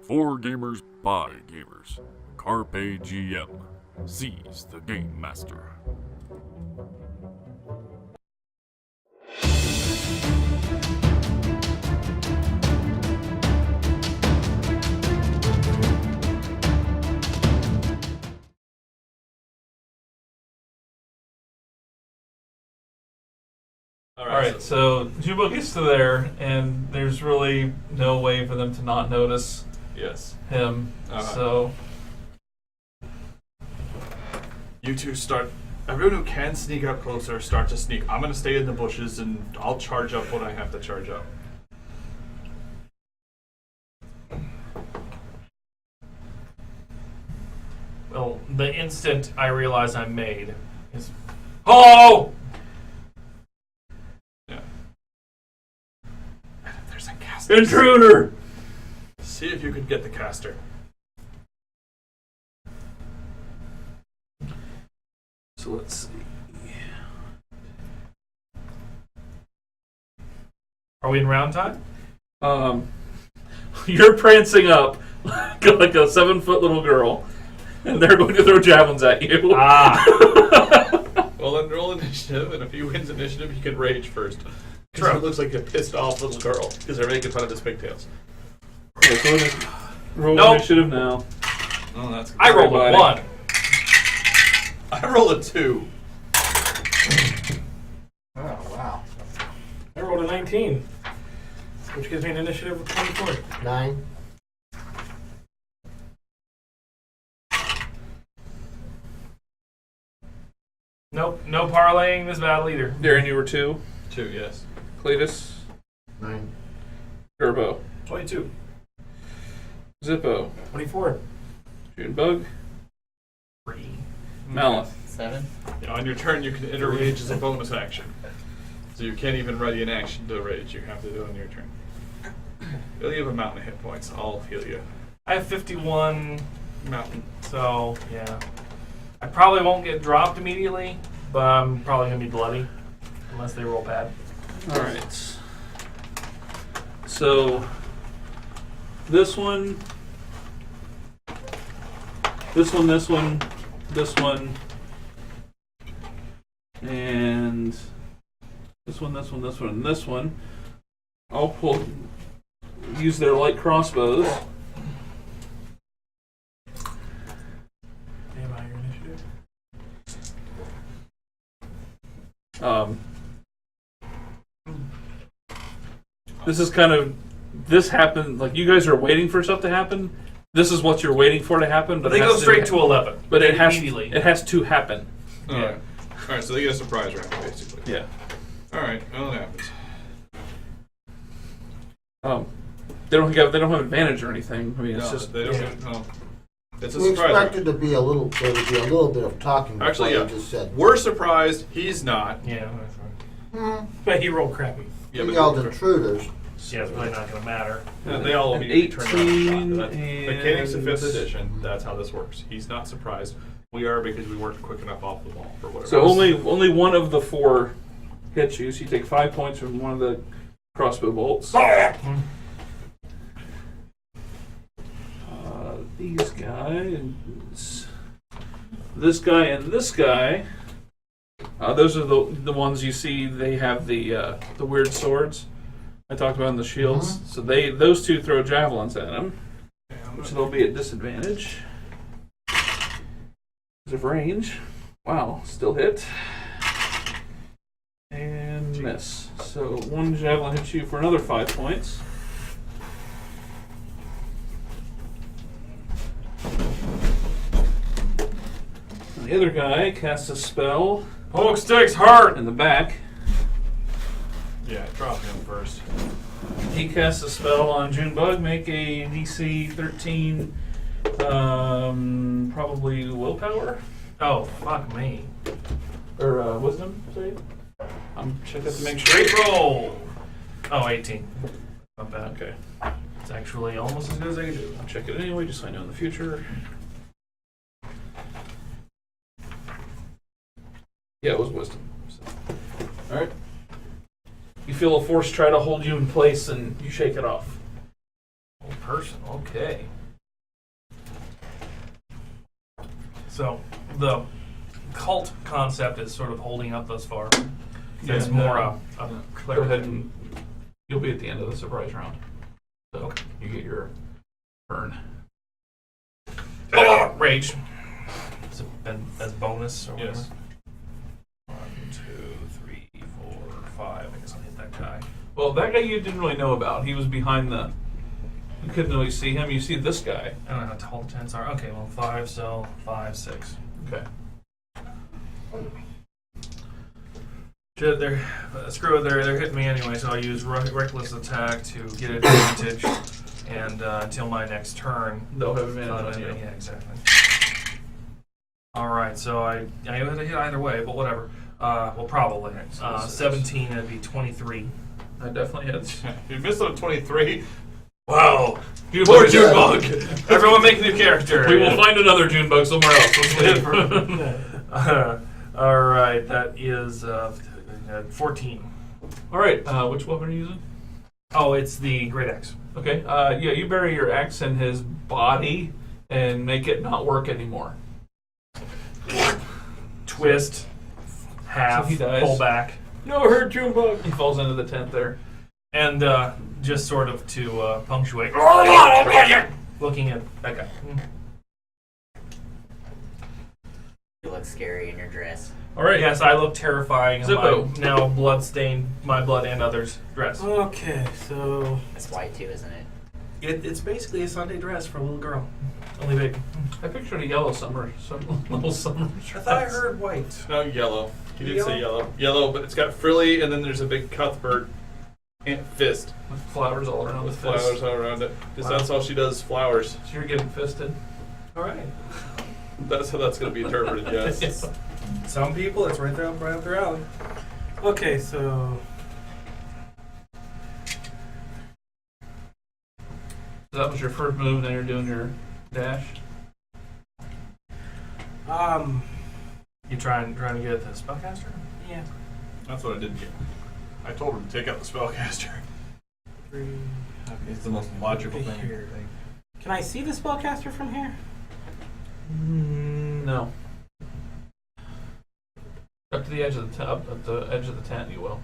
For gamers by gamers. Carpe GM. Seize the Game Master. Alright, so Jumbo gets to there, and there's really no way for them to not notice him. So you two start. Everyone who can sneak up closer, start to sneak. I'm going to stay in the bushes, and I'll charge up what I have to charge up. Well, the instant I realize I'm made is... Oh! Yeah. And if there's a caster... Intruder! See if you can get the caster. So let's see. Are we in round time? You're prancing up like a 7-foot little girl, and they're going to throw javelins at you. Well, then roll initiative, and if he wins initiative, he can rage first. Because it looks like a pissed off little girl, because they're making fun of his pigtails. Okay, so roll initiative now. Oh, that's I rolled a 1. I rolled a 2. Oh, wow. I rolled a 19, which gives me an initiative of 24. 9. Nope, no parlaying this battle either. Darren, you were 2. 2, yes. Cletus. 9. Turbo. 22. Zippo. 24. Junebug. 3. Maleth. 7. On your turn, you can enter rage as a bonus action. So you can't even ready an action to rage. You have to do it on your turn. You have a mountain of hit points. I'll heal you. I have 51, Mountain. so yeah. I probably won't get dropped immediately, but I'm probably going to be bloody, unless they roll bad. Alright. So, this one, this one, this one, this one, and this one, this one, this one, and this one. I'll use their light crossbows. Am I your initiative? This is kind of, this happened, like you guys are waiting for stuff to happen. This is what you're waiting for to happen, but They go straight to 11. But it has to happen. Alright. Alright, so they get a surprise round, basically. Yeah. Alright, well, that happens. They don't have advantage or anything. I mean, it's just they don't get, no. It's a We surprise expected round. there would be a little bit of talking. Actually, before yeah. you just said. We're surprised. He's not. Yeah, that's right. But he rolled crappy. Yeah, We but yelled intruders. Yeah, it's really not going to matter. they all immediately turn around. 18 That's mechanics of 5th and- edition. That's how this works. He's not surprised. We are because we weren't quick enough off the ball for whatever. So only one of the 4 hits you. So you take 5 points from one of the crossbow bolts. These guys, this guy, and this guy. Those are the ones you see. They have the weird swords I talked about in the shields. So those 2 throw javelins at him, which they'll be at disadvantage because of range. Wow, still hit and miss. So 1 javelin hits you for another 5 points. And the other guy casts a spell Poke sticks hurt! in the back. Yeah, drop him first. He casts a spell on Junebug. Make a DC 13, probably willpower Oh, fuck me. or wisdom. Sorry, I'm checking to make sure. Straight roll! Oh, 18. Not bad. Okay, It's actually almost as good as I could do. I'll check it anyway, just so I know in the future. Yeah, it was wisdom. So. All right. You feel a force try to hold you in place, and you shake it off. Old person, okay. So the cult concept is sort of holding up thus far. Yeah, It's more a Go ahead clarity. and you'll be at the end of the surprise round. So you get your turn. Rage. Is it as bonus or whatever? Yes. 1, 2, 3, 4, 5. I guess I'll hit that guy. Well, that guy you didn't really know about. He was behind the. You couldn't really see him. You see this guy. I don't know how tall the tents are. Okay, well, 5, so 5, 6. Okay. Screw it, they're hitting me anyway, so I'll use reckless attack to get advantage, and until my next turn. They'll have advantage on you. Yeah, exactly. Alright, so I had to hit either way, but whatever. Well, probably. 17, that'd be 23. That definitely hits. You missed on 23. Wow! More Junebug. Everyone make a new character. We will find another Junebug somewhere else. Let's leave. Alright, that is 14. All right. Which weapon are you using? Oh, it's the Great Axe. Okay. Yeah, you bury your axe in his body and make it not work anymore. Twist, half, So he dies. pull back. No hurt, Junebug. He falls into the tent there. And just sort of to punctuate, looking at that guy. You look scary in your dress. All right. Yes, I look terrifying in Zippo. my now blood-stained, my blood and others' dress. Okay, so That's white too, isn't it? it's basically a Sunday dress for a little girl. Only big. I pictured a yellow little summer. I thought I heard white. No, yellow. You did say yellow. Yellow, but it's got frilly, and then there's a big Cuthbert fist With flowers all around with the flowers fist. all around it. Because Wow. that's all she does, flowers. So you're getting fisted. All right. That's how that's going to be interpreted, yes. Some people, it's right up their alley. Okay, so So that was your first move. Now you're doing your dash. You trying to get the spellcaster? yeah, That's what I did get. I told her to take out the spellcaster. 3. Okay, It's the most logical over thing. here. Can I see the spellcaster from here? No. Up to the edge of the tent. At the edge of the tent, you will.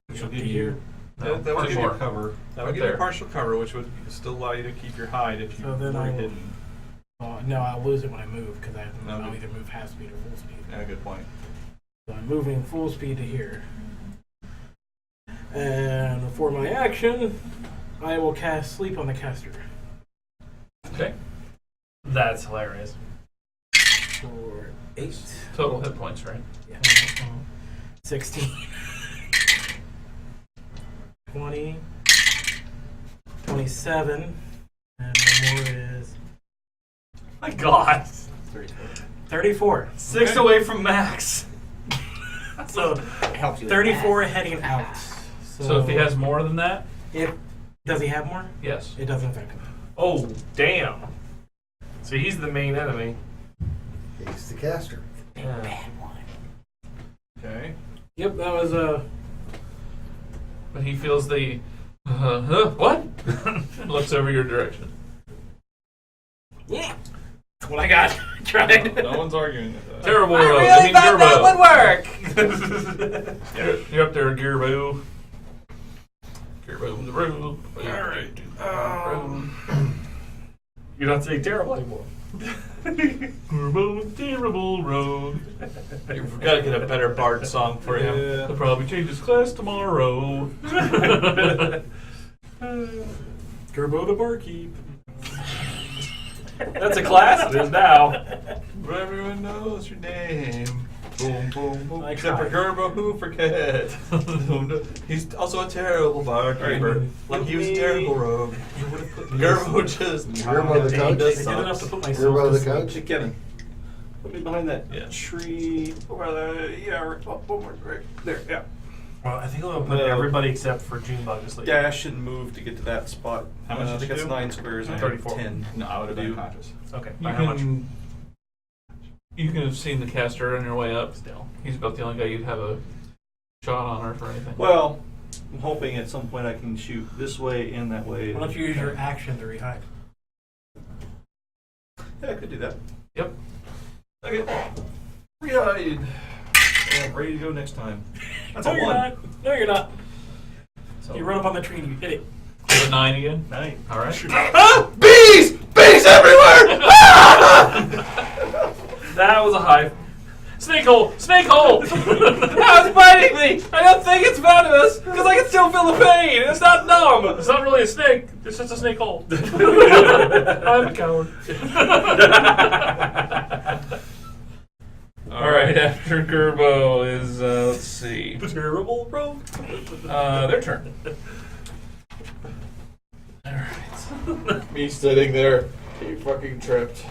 Which will To give here. you that would partial give you more. cover. That would Right give you there. partial cover, which would still allow you to keep your hide if you So then were I will- hidden. No, I'll lose it when I move because I'll Okay. either move half speed or full speed. Yeah, good point. So I'm moving full speed to here. And for my action, I will cast Sleep on the caster. Okay. That's hilarious. For 8. Total hit points, right? Yeah. 16. 20. 27. And one more is My God. 34. 6 away from max. So It helps you with 34 math. heading out. So if he has more than that, Does he have more? yes. It doesn't affect him. Oh, damn. So he's the main enemy. He's the caster. Yeah. Bad one. Okay. Yep, that was But he feels the what? And looks over your direction. yeah. That's what I got. Tried. No one's arguing with that. Terrible I road. really I mean, thought that Gerbo. would work. You're up there, Gerbo. Gerbo on the road. Alright. You're not saying terrible anymore. Gerbo on the terrible road. You've got to get a better bard song for him. He'll probably change his class tomorrow. Gerbo the barkeep. That's a class. It is now. Everyone knows your name. Boom, boom, boom. I Except for tried. Gerbo, who forget? He's also a terrible barkeeper. Like he was a terrible rogue. Gerbo just Gerbo the coach? does I did enough to sucks. put myself Gerbo to the sleep. coach? Hey, Kevin, put me behind that Yeah. tree. Over there. Yeah, right there. Yeah. Well, I think we'll put No. everybody except for Junebug to sleep. Dash and move to get to that spot. How much I did think you it's do? 9 squares. And I 34. have 10. No, I would have been Do. conscious. Okay. You By how much? you can have seen the caster on your way up. Still. He's about the only guy you'd have a shot on or for anything. Well, I'm hoping at some point I can shoot this way and that way. Why don't you use your action to rehide? Yeah, I could do that. Yep. Okay. Re-hide. I'm ready to go next time. That's No, a you're 1. not. No, you're not. So, You run up on the tree and you hit it. The 9 again. 9. All right. Ah! Bees! Bees everywhere! That was a hive. Snake hole! Snake hole! Now it's biting me! I don't think it's venomous, because I can still feel the pain! It's not numb! It's not really a snake. It's just a snake hole. I'm a coward. All right. After Gerbo is let's see, Terrible, bro. their turn. All right. Me sitting there. You fucking tripped.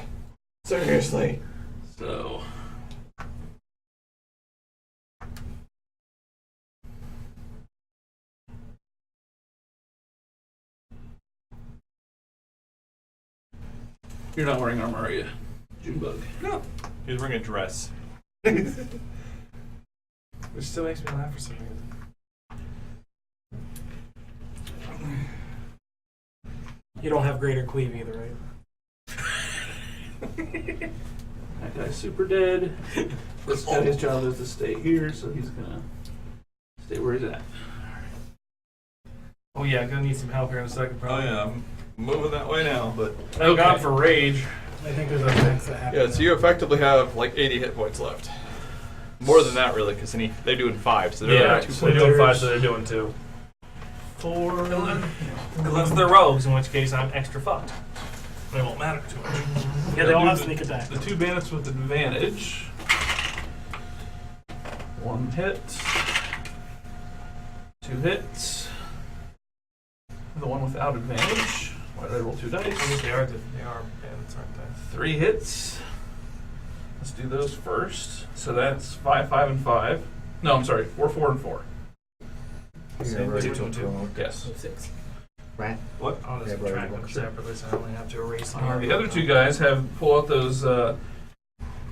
Seriously. So. You're not wearing armor, are you, Junebug? No. He's wearing a dress. Which still makes me laugh for some reason. You don't have greater cleave either, right? That guy's super dead. This guy's job is to stay here, so he's gonna stay where he's at. Oh yeah, I'm gonna need some help here in a second, Oh probably. yeah, I'm moving that way now, but Oh god, for rage. I think there's effects that happen. yeah. So you effectively have like 80 hit points left. More than that, really, because they're doing 5, so they're Yeah, like 2 so they're points. doing 5, so they're doing 2. 4. Unless they're rogues, in which case I'm extra fucked. They won't matter too much. Yeah, they all have sneak attack. The 2 bandits with advantage. 1 hit. 2 hits. The one without advantage. Why did I roll 2 I dice? guess they are bandits, aren't they? 3 hits. Let's do those first. So that's 5, 5, and 5. No, I'm sorry. 4, 4, and 4. Yeah, right. 2, 2, 2. Yes. 6. Right? What? I'll just Yeah, but track I them won't. separately, so I only have to erase them. The other 2 guys have pull out those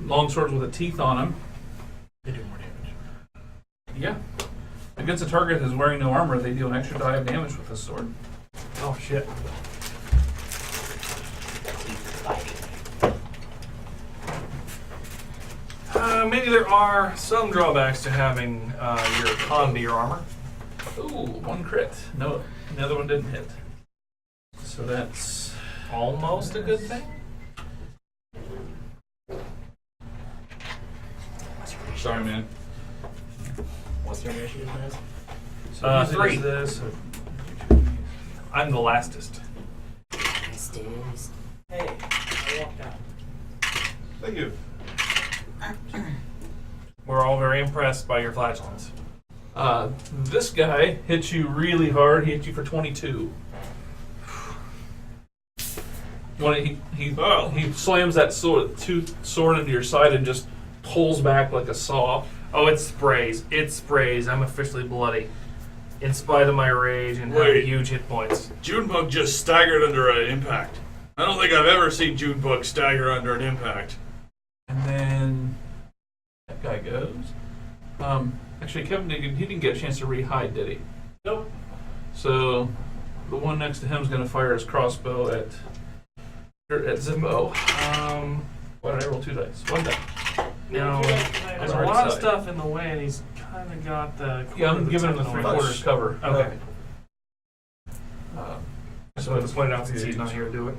long swords with the teeth on them. They do more damage. Yeah. Against a target who's wearing no armor, they deal an extra die of damage with this sword. Oh shit. Teeth biting. Maybe there are some drawbacks to having your con be your armor. Ooh, 1 crit. No, the other one didn't hit. So that's Almost a good thing. Sorry, man. What's your initiative, guys? so easy 3. as this. I'm the lastest. Hey, I walked out. Thank you. We're all very impressed by your flatulence. This guy hits you really hard. He hit you for 22. When he slams that sword into your side and just pulls back like a saw. Oh, it sprays. It sprays. I'm officially bloody. In spite of my rage and having Wait. huge hit points. Junebug just staggered under an impact. I don't think I've ever seen Junebug stagger under an impact. And then that guy goes. Actually, Kevin he didn't get a chance to re-hide, did he? Nope. So the one next to him is going to fire his crossbow at Zimbo. Why did I roll 2 dice? 1 die. No, there's a Right lot of side. stuff in the way, and he's kind of got the. Yeah, I'm quarter giving him the that's in the way. 3/4 cover. Okay. So So to point it out since he's not here to do it.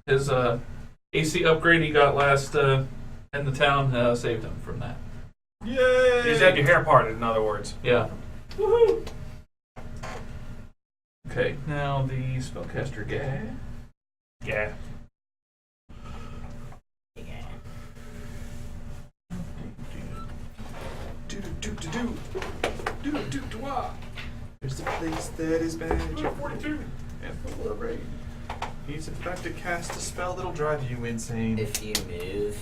his AC upgrade he got last in the town saved him from that. Yay! You just had your hair parted, in other words. Yeah. Woohoo! Okay, now the spellcaster guy. Yeah. Yeah. There's a place that is magic 42 and full of rain. He's about to cast a spell that'll drive you insane. If you move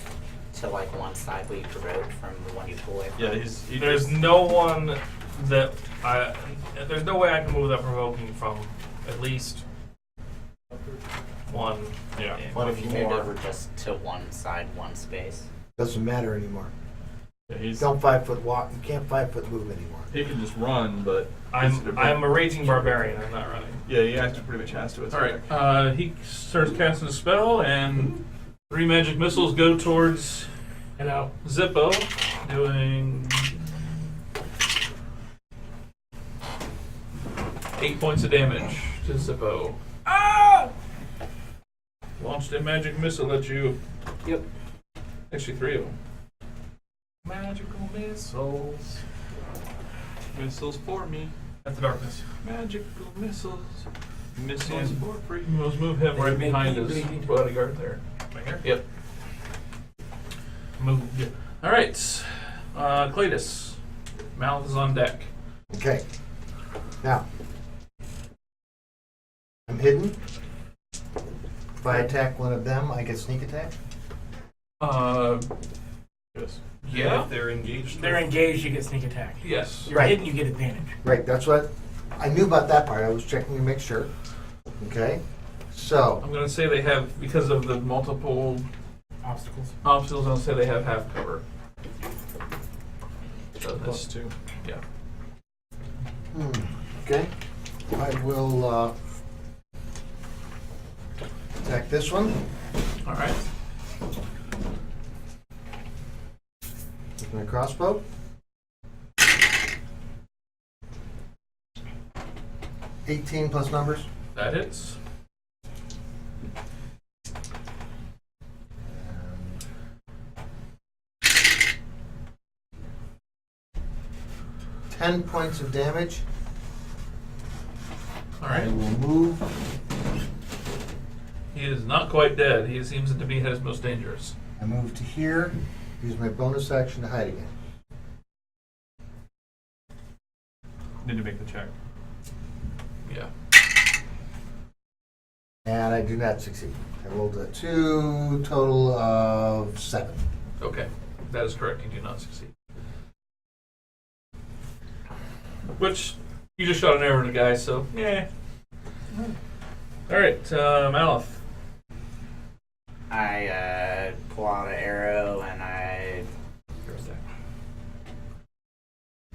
to like one side where you provoked from the one you pull away from. Yeah, There's no one that I. There's no way I can move that provoking from at least one. Yeah. What if you moved more. over just to one side, one space? Doesn't matter anymore. Yeah, he's Don't 5 foot walk. You can't 5 foot move anymore. he can just run, but I'm a raging barbarian. I'm not running. yeah, he actually pretty much has to. All right. He starts casting a spell, and 3 magic missiles go towards Zippo, doing 8 points of damage to Zippo. Ah! Launched a magic missile at you. Yep. Actually, 3 of them. Magical missiles. Missiles for me. That's the darkness. Magical missiles. Missiles for free. Let's move him right behind his bodyguard there. Right here. Yep. Move. All right. Cletus. Mouth is on deck. Okay. Now, I'm hidden. If I attack one of them, I get sneak attack. Yes. Yeah. If they're engaged. They're engaged, you get sneak attack. Yes. You're Right. hidden, you get advantage. Right. That's what I knew about that part. I was checking to make sure. Okay. So I'm going to say they have, because of the multiple Obstacles. obstacles, I'll say they have half cover. So Plus that's 2. yeah. okay, I will attack this one All right. with my crossbow. $18 plus numbers. That hits. And 10 points of damage. All I right. will move. He is not quite dead. He seems to be his most dangerous. I move to here. Use my bonus action to hide again. Need to make the check. Yeah. And I do not succeed. I rolled a 2, total of 7. Okay. That is correct. You do not succeed. Which, you just shot an arrow at a guy, so, yeah. All right, Malith. I pull out an arrow and I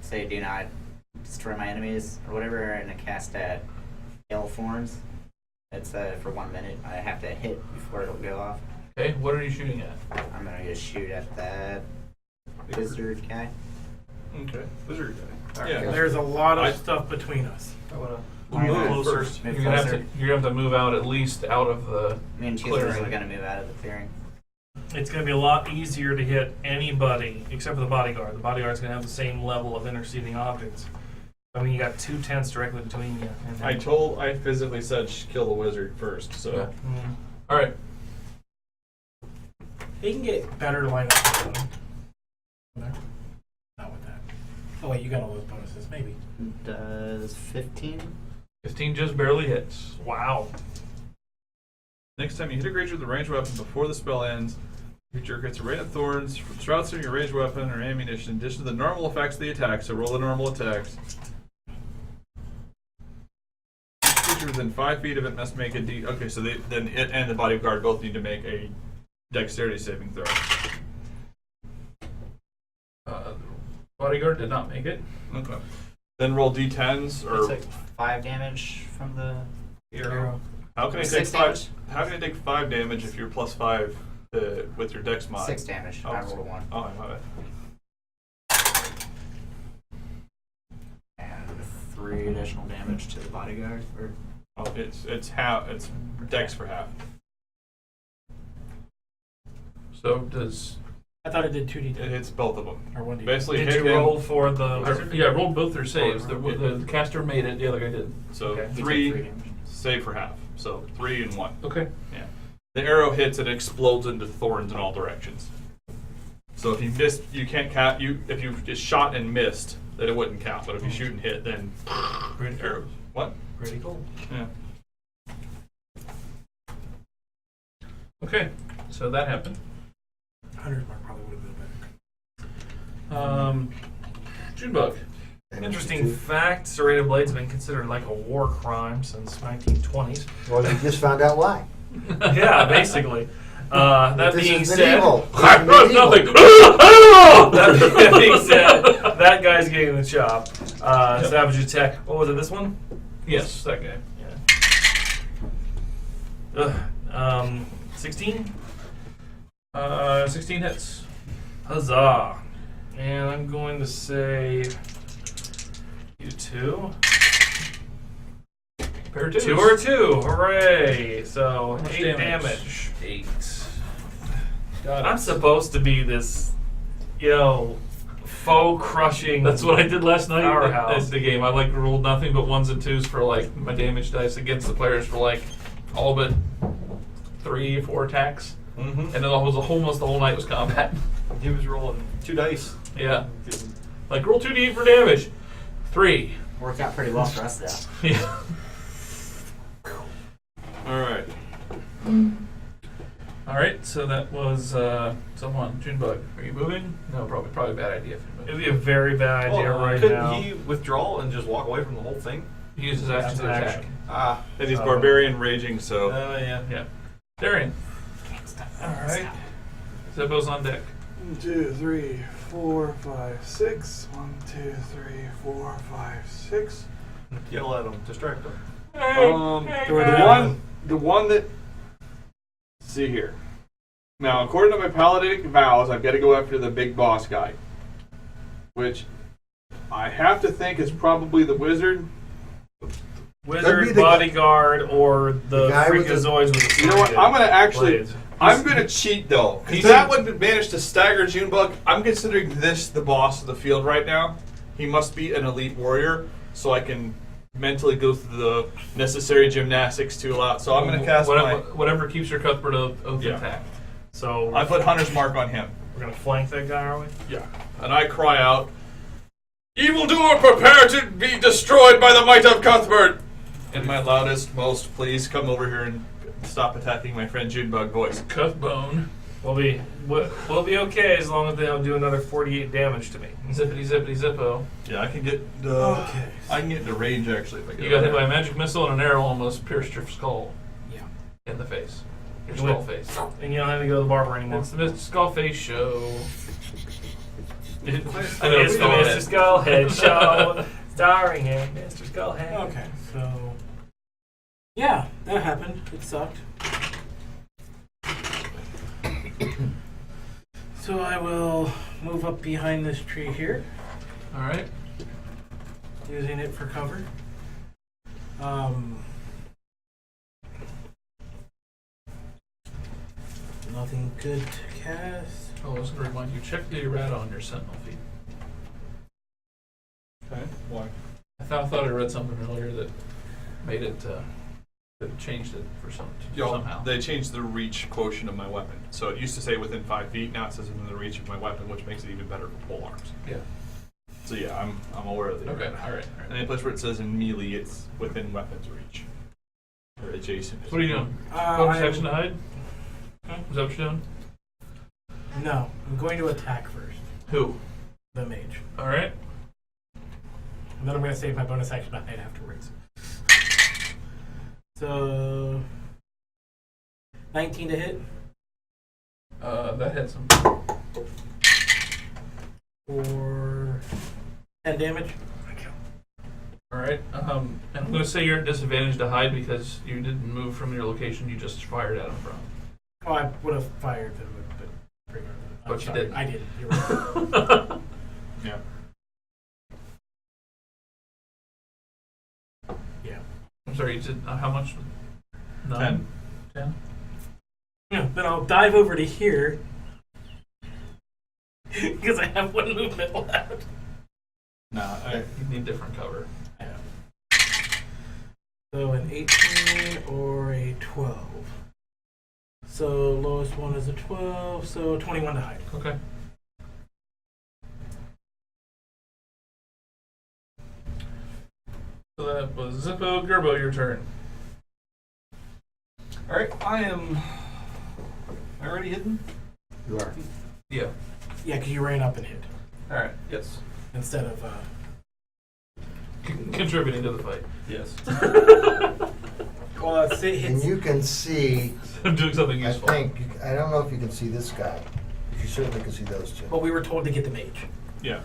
say, "Do not destroy my enemies," or whatever, and I cast at Hail Thorns. It's for 1 minute. I have to hit before it'll go off. Okay, what are you shooting at? I'm gonna just shoot at that wizard guy. Okay. Wizard guy. Yeah. There's a lot of I- stuff between us. I want to Move move closer. first. Move You're gonna closer. have to move out at least out of the. Me and clearing. Chisler are gonna move out of the clearing. It's going to be a lot easier to hit anybody except for the bodyguard. The bodyguard's going to have the same level of interceding objects. I mean, you got 2 tents directly between you. And I physically said kill the wizard first, so. Yeah. Mm. All right. He can get better line up with them. Not with that. Oh wait, you got all those bonuses, maybe. Does 15? 15 just barely hits. Wow. Next time you hit a creature with a ranged weapon before the spell ends, the creature gets a rain of thorns, shrouds from your ranged weapon or ammunition, in addition to the normal effects of the attack, so roll the normal attacks. Creature within 5 feet of it must make a D. Okay, so then it and the bodyguard both need to make a dexterity saving throw. Bodyguard did not make it. Okay. Then roll D10s, or It's like 5 damage from the arrow. How can I take 6 5? damage. How can I take 5 damage if you're plus 5 with your dex mod? 6 damage. Oh, I rolled a 1. Oh, I love it. And 3 additional damage to the bodyguard. Or Oh, it's half. It's dex for half. So does. I thought it did 2d10 It hits both of them. or 1d10. Basically, Did hit you him. roll for the... Yeah, I rolled both their saves. Oh, The caster made it, the other guy didn't. So Okay. he took 3 3 damage. save for half. So 3 and 1. Okay. Yeah. The arrow hits and explodes into thorns in all directions. So if you missed, you can't count. If you just shot and missed, then it wouldn't count. But if you shoot and hit, then arrows. What? Pretty cool. Yeah. Okay. So that happened. 100 mark probably would have been Junebug. Interesting fact, serrated blades have been considered like a war crime since 1920s. Well, you just found out why. Yeah, basically. That This being is said, medieval. I This is wrote medieval. nothing. That being said, that guy's getting the chop. Savage attack. What was it? This one? Yes, that guy. Yeah. 16. 16 hits. Huzzah! And I'm going to say you 2. Pair of twos. 2 or 2. Hooray! So How much 8 damage. 8. Got I'm it. supposed to be this, foe crushing. That's what I did last night Powerhouse. at the game. I rolled nothing but 1s and 2s for my damage dice against the players for all but 3, 4 attacks. Mm-hmm. And then almost the whole night was combat. He was rolling 2 dice. Yeah. Roll 2d8 for damage. 3. Worked out pretty well for us, though. Yeah. Alright. Alright, so that was someone. Junebug, are you moving? No, probably a bad idea if you're It'd moving. be a very bad idea right couldn't now. he withdraw and just walk away from the whole thing? He uses action That's to an attack. action. Ah. And he's barbarian raging, so. Yeah. Yeah. Darian. Alright. Zippo's on deck. 1, 2, 3, 4, 5, 6. 1, 2, 3, 4, 5, 6. Yell at him, distract him. The one that. Let's see here. Now, according to my paladinic vows, I've got to go after the big boss guy, which I have to think is probably the wizard. That'd be Wizard, the- bodyguard, or the guy with the- freakazoids with the You know what? I'm gonna I'm gonna cheat though, because that would manage to stagger Junebug. I'm considering this the boss of the field right now. He must be an elite warrior, so I can mentally go through the necessary gymnastics to allow. So I'm gonna cast whatever keeps your Cuthbert oath Yeah. intact. So I put Hunter's Mark on him. we're gonna flank that guy, are we? Yeah. And I cry out, "Evildoer, prepare to be destroyed by the might of Cuthbert!" In my loudest, most, please come over here and stop attacking my friend Junebug voice. Cuthbone. We'll be okay as long as they don't do another 48 damage to me. Zippity zippity zippo. Yeah, I can get I can get into range actually if I get You got hit over by a magic missile and an arrow almost pierced your skull. Yeah. In the face. Your You skull went- face. And you don't have to go to the barber anymore. It's the Mr. Skull Face show. I know, It's the Mr. Skullhead show, starring in Mr. Skullhead. Okay, so yeah, that happened. It sucked. So I will move up behind this tree here, Alright. using it for cover. Nothing good to cast. Oh, I was going to remind you, check the errata on your Sentinel feed. Okay. Why? I thought I read something earlier that made it, that it changed it for somehow. They changed the reach quotient of my weapon. So it used to say within 5 feet, now it says within the reach of my weapon, which makes it even better for pole arms. Yeah. So yeah, I'm aware of the Okay, errata. alright. And any place where it says in melee, it's within weapons reach. Or adjacent. What are you doing? I Bonus am- action to hide? Is that what you're doing? No, I'm going to attack first. Who? The mage. Alright. And then I'm going to save my bonus action to hide afterwards. So 19 to hit. That hits him. For 10 damage. Alright. And I'm going to say you're at disadvantage to hide because you didn't move from your location you just fired at him from. Oh, I would have fired them, but But you didn't. I didn't. You're right. Yeah. Yeah. I'm sorry, you did how much? 10. 10? Yeah, then I'll dive over to here because I have one movement left. Nah, You need different cover. So an 18 or a 12. So lowest one is a 12, so 21 to hide. Okay. So that was Zippo. Gerbo, your turn. Alright, am I already hidden? You are. Yeah. Yeah, because you ran up and hit Alright. Yes. instead of. Contributing to the fight. Yes. Well, it And hits. you can see, I'm doing something I useful. think, I don't know if you can see this guy. If you certainly can see those two. But we were told to get the mage. Yeah.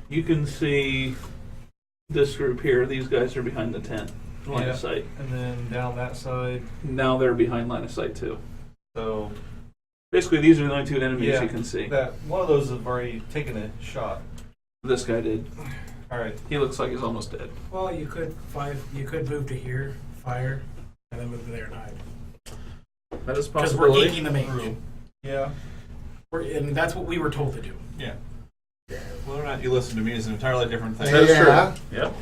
You can see this group here. These guys are behind the tent, line Yeah. of sight. And then down that side. Now they're behind line of sight too. So Basically, these are the only two enemies Yeah. you can see. that one of those have already taken a shot. This guy did. All right. He looks like he's almost dead. Well, you could move to here, fire, and then move to there and hide. That is a Because we're possibility. geeking the mage. True. Yeah. And that's what we were told to do. Yeah. Whether or not you listen to me is an entirely different thing. That's Yeah. true. Yep.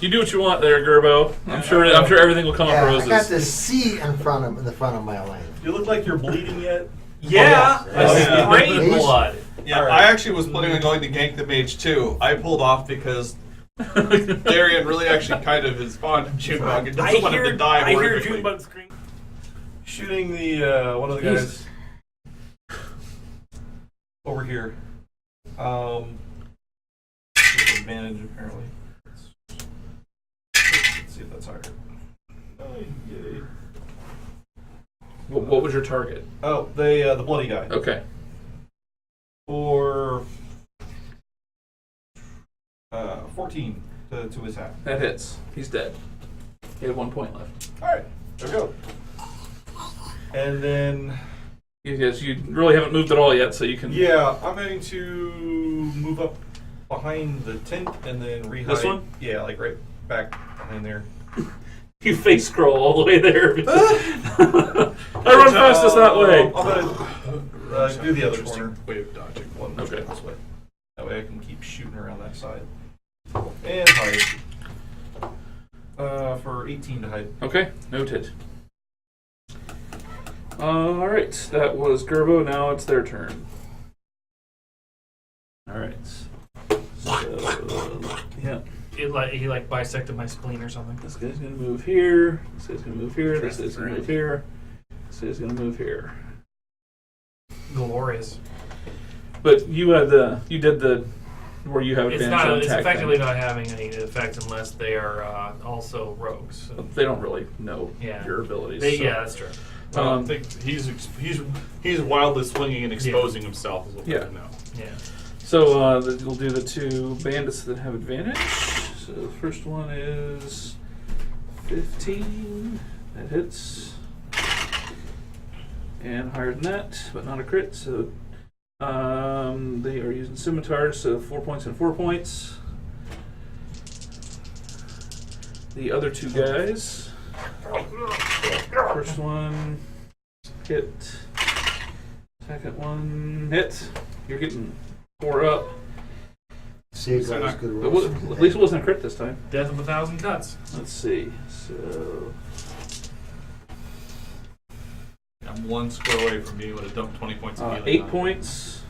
You do what you want there, Gerbo. I'm sure everything will come Yeah, up I roses. got the C in the front of my lane. You look like you're bleeding yet. Yeah, Oh, I yeah. sprayed Please. blood. Yeah, Alright. I actually was planning on going to gank the mage too. I pulled off because Darian really actually kind of is fond of Junebug and doesn't want him to die I hear horrifically. Junebug scream. Shooting the one of the guys over here. With advantage apparently. Let's see if that's higher. Oh, yay. What was your target? Oh, the bloody guy. Okay. For 14 to his hat. That hits. He's dead. He had 1 point left. All right, there we go. And then, Yes, you really haven't moved at all yet, so you can. yeah, I'm going to move up behind the tent and then rehide. This one? Yeah, like right back behind there. You face scroll all the way there. I run fastest that way. I'm gonna do the other corner. Way of dodging. One Okay. this way. That way I can keep shooting around that side. And hide. For 18 to hide. Okay, noted. Alright, that was Gerbo. Now it's their turn. Alright. So, yeah. He bisected my spleen or something. This guy's gonna move here. This guy's gonna move here. This guy's gonna move here. This guy's gonna move here. Glorious. But you did the where you have It's advantage not. on It's attack effectively thing. not having any effect unless they are also rogues. So. They don't really know Yeah. your abilities. so. Yeah, that's true. I think he's wildly swinging and exposing himself is what we Yeah. know. Yeah. So we'll do the two bandits that have advantage. So the first one is 15. That hits. And higher than that, but not a crit. So they are using scimitars, so 4 points and 4 points. The other two guys. First one hit. Second one hit. You're getting 4 up. See, it goes good But rolls. at least it wasn't a crit this time. Death of 1,000 cuts. Let's see. So I'm one square away from being able to dump 20 points of healing. 8 on points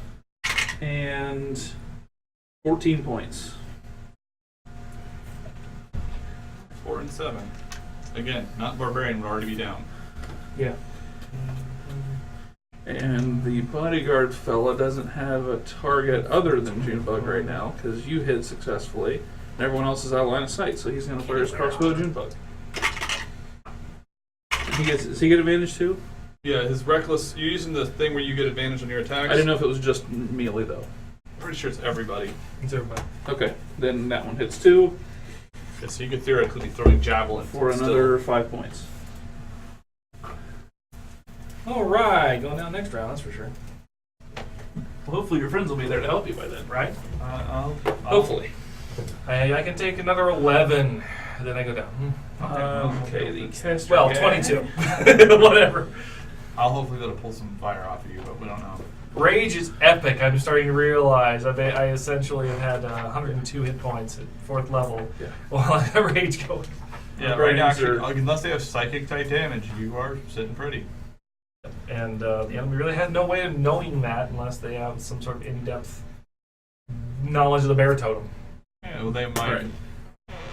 and 14 points. 4 and 7. Again, not barbarian would already be down. Yeah. And the bodyguard fella doesn't have a target other than Junebug right now because you hit successfully, and everyone else is out of line of sight. So he's going to fire his crossbow at Junebug. Does he get advantage too? Yeah, his reckless. You're using the thing where you get advantage on your attacks. I didn't know if it was just melee though. I'm pretty sure it's everybody. It's everybody. Okay, then that one hits 2 Yeah, so you could theoretically be throwing javelin for still. another 5 points. All right, going down next round. That's for sure. Well, hopefully your friends will be there to help you by then. Right? Hopefully. I can take another 11. Then I go down. Okay, the caster. Well, guy. 22. Whatever. I'll hopefully be able to pull some fire off of you, but we don't know. Rage is epic. I'm starting to realize I essentially have had 102 hit points at 4th level Yeah. while I have rage going. Yeah, Right, right now, sir. actually, unless they have psychic type damage, you are sitting pretty. And the enemy really had no way of knowing that unless they have some sort of in-depth knowledge of the bear totem. Yeah, well, they might. Right.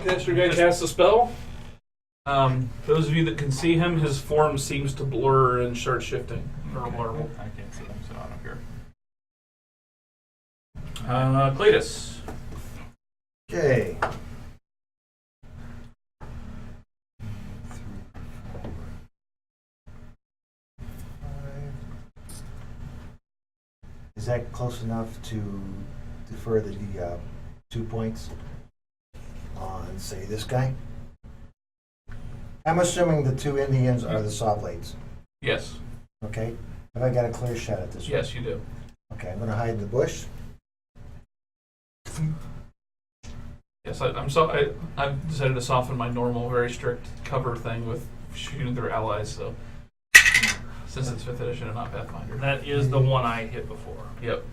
Caster guy casts a spell. Those of you that can see him, his form seems to blur and start shifting. Okay. I can't see them, so I don't care. Cletus. Okay. Is that close enough to defer the 2 points on, say, this guy? I'm assuming the 2 Indians are the saw blades. Yes. Okay. Have I got a clear shot at this one? Yes, you do. Okay, I'm going to hide in the bush. Yes, I've decided to soften my normal, very strict cover thing with shooting through allies. So since it's 5th edition and not Pathfinder. That is the one I hit before. Yep.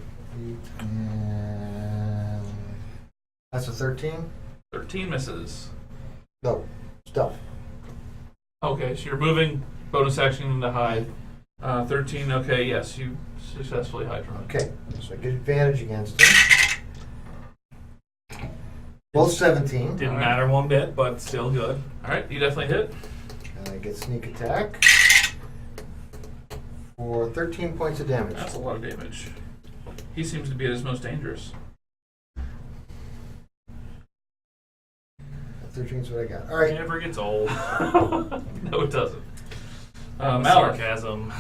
And that's a 13? 13 misses. No, stealth. Okay, so you're moving, bonus action to hide. 13, okay, yes, you successfully hide from it. Okay, so I get advantage against him. Both 17. Didn't matter one bit, but still good. Alright, you definitely hit. And I get sneak attack for 13 points of damage. That's a lot of damage. He seems to be at his most dangerous. 13 is what I got. All right. It never gets old. No, it doesn't. Mallard. Sarcasm.